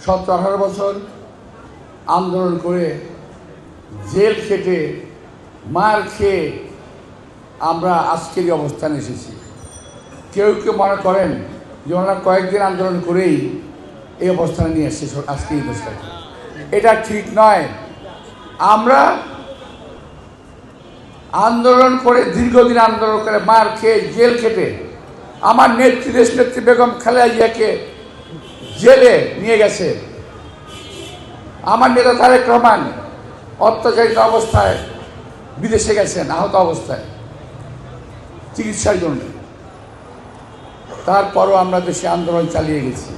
17-18 বছর আন্দোলন করে জেল খেটে মার খেয়ে আমরা আজকের এই অবস্থানে এসেছি। কেউ কেউ মনে করেন যে ওনারা কয়েকদিন আন্দোলন করেই এই অবস্থানে নিয়ে এসছে আজকে এই দেশটাকে। এটা ঠিক নয়। আমরা আন্দোলন করে দীর্ঘদিন আন্দোলন করে মার খেয়ে জেল খেটে আমার নেত্রী দেশনেত্রী বেগম খালেদা জিয়াকে জেলে নিয়ে গেছে। আমার নেতা তারেক রহমান অত্যাচারিত অবস্থায় বিদেশে গেছেন আহত অবস্থায় চিকিৎসার জন্য। তারপরও আমরা দেশে আন্দোলন চালিয়ে গেছি।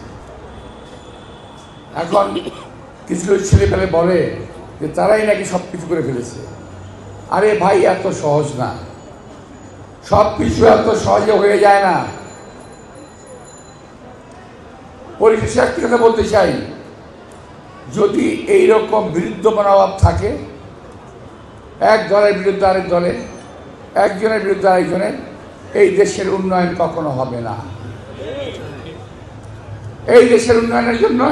এখন কিছু ছেলেপেলে বলে যে তারাই নাকি সব কিছু করে ফেলেছে। আরে ভাই, এত সহজ না, সব কিছু এত সহজে হয়ে যায় না। পরিশেষে একটি কথা বলতে চাই, যদি এইরকম বিরুদ্ধ মনোভাব থাকে, এক দলের বিরুদ্ধে আরেক দলে, একজনের বিরুদ্ধে আরেকজনের, এই দেশের উন্নয়ন কখনো হবে না। এই দেশের উন্নয়নের জন্য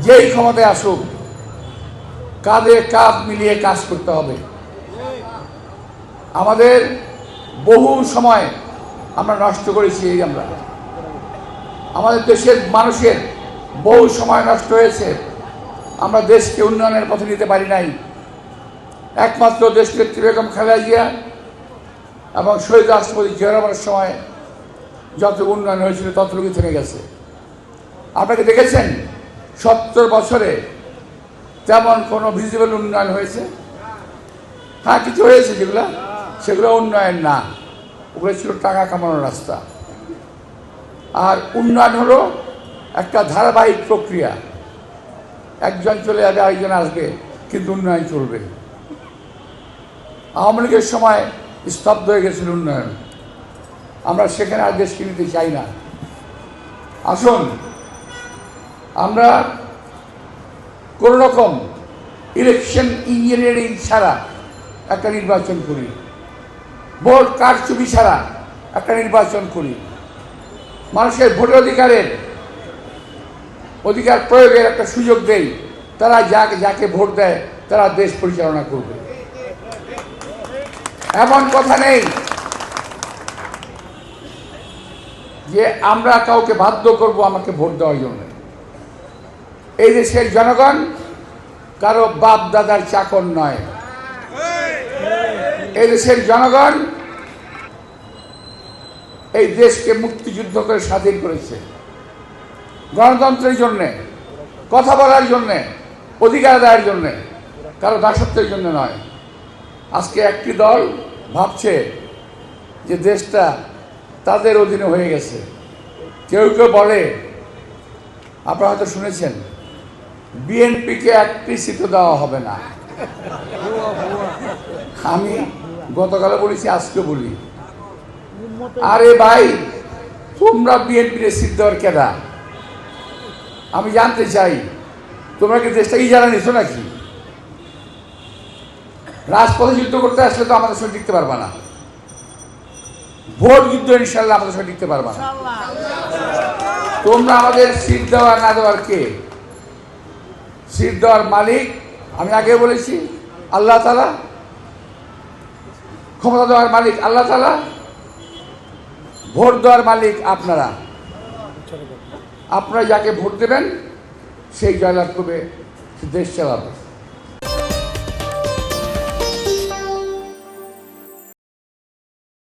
যেই ক্ষমতায় আসুক কাঁধে কাঁধ মিলিয়ে কাজ করতে হবে। আমাদের বহু সময় আমরা নষ্ট করেছি। আমরা আমাদের দেশের মানুষের বহু সময় নষ্ট হয়েছে। আমরা দেশকে উন্নয়নের পথে নিতে পারি নাই। একমাত্র দেশনেত্রী বেগম খালেদা জিয়া এবং শহীদ রাষ্ট্রপতি জিয়া রহমানের সময় যত উন্নয়ন হয়েছিল ততটুকু থেমে গেছে। আপনাকে দেখেছেন 70 বছরে তেমন কোনো ভিজিবল উন্নয়ন হয়েছে? হ্যাঁ, কিছু হয়েছে, সেগুলো উন্নয়ন না, ওগুলো ছিল টাকা কামানোর রাস্তা। আর উন্নয়ন হলো একটা ধারাবাহিক প্রক্রিয়া, একজন চলে যাবে আরেকজন আসবে, কিন্তু উন্নয়ন চলবে। আওয়ামী লীগের সময় স্তব্ধ হয়ে গেছিল উন্নয়ন। আমরা সেখানে আর দেশকে নিতে চাই না। আসুন আমরা কোন রকম ইলেকশন ইঞ্জিনিয়ারিং ছাড়া একটা নির্বাচন করি, ভোট কারচুপি ছাড়া একটা নির্বাচন করি, মানুষের ভোটের অধিকার প্রয়োগের একটা সুযোগ দেই। তারা যাকে ভোট দেয় তারা দেশ পরিচালনা করবে। এমন কথা নেই যে আমরা কাউকে বাধ্য করব আমাকে ভোট দেওয়ার জন্য। এই দেশের জনগণ কারো বাপ দাদার চাকর নয়। এই দেশের জনগণ এই দেশকে মুক্তিযুদ্ধ করে স্বাধীন করেছে, গণতন্ত্রের জন্যে, কথা বলার জন্যে, অধিকার আদায়ের জন্যে, কারো দাসত্বের জন্য নয়। আজকে একটি দল ভাবছে যে দেশটা তাদের অধীনে হয়ে গেছে। কেউ কেউ বলে, আপনারা হয়তো শুনেছেন, বিএনপিকে একটি সিটও দেওয়া হবে না। আমি গতকালে বলেছি, আজকে বলি, আরে ভাই, তোমরা বিএনপির সিট দেওয়ার কেডা? আমি জানতে চাই, তোমরা কি দেশটা ইজারা নিছো নাকি? রাজপথে যুদ্ধ করতে আসলে তো আমাদের সঙ্গে টিকতে পারবা না। ভোট যুদ্ধ ইনশাল্লাহ আমাদের সঙ্গে টিকতে পারবা না। তোমরা আমাদের সিট দেওয়া না দেওয়ার কে? সিট দেওয়ার মালিক আমি আগে বলেছি আল্লাহ তাআলা, ক্ষমতা দেওয়ার মালিক আল্লাহ তাআলা, ভোট দেওয়ার মালিক আপনারা। আপনারা যাকে ভোট দেবেন সেই জয়লাভ করবে, দেশ চালাবে।